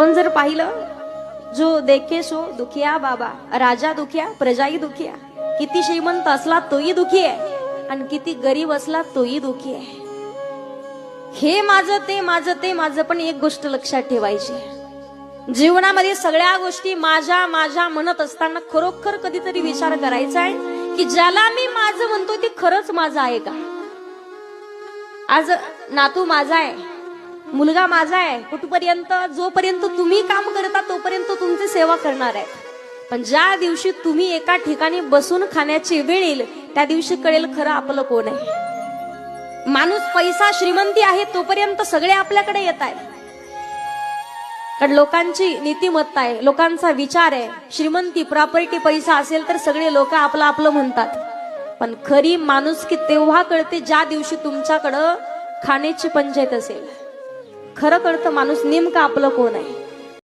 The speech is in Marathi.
आपण जर पाहिलं, जो देखे सो दुखिया बाबा, राजा दुखिया प्रजाही दुखिया. किती श्रीमंत असला तोही दुखी आहे आणि किती गरीब असला तोही दुखी आहे. हे माझं ते माझं, पण एक गोष्ट लक्षात ठेवायची, जीवनामध्ये सगळ्या गोष्टी माझ्या माझ्या म्हणत असताना खरोखर कधीतरी विचार करायचा आहे की ज्याला मी माझं म्हणतो ते खरंच माझं आहे का. आज नातू माझा आहे, मुलगा माझा आहे, कुठपर्यंत जोपर्यंत तुम्ही काम करता तोपर्यंत तुमची सेवा करणार आहे. पण ज्या दिवशी तुम्ही एका ठिकाणी बसून खाण्याची वेळ येईल त्या दिवशी कळेल खरं आपलं कोण आहे. माणूस पैसा श्रीमंती आहे तोपर्यंत सगळे आपल्याकडे येत आहेत, कारण लोकांची नीतिमत्ता आहे, लोकांचा विचार आहे. श्रीमंती प्रॉपर्टी पैसा असेल तर सगळे लोक आपलं आपलं म्हणतात. पण खरी माणुसकी तेव्हा कळते ज्या दिवशी तुमच्याकडं खाण्याची पंचायत असेल. खरं कळतं माणूस नेमकं आपलं कोण आहे.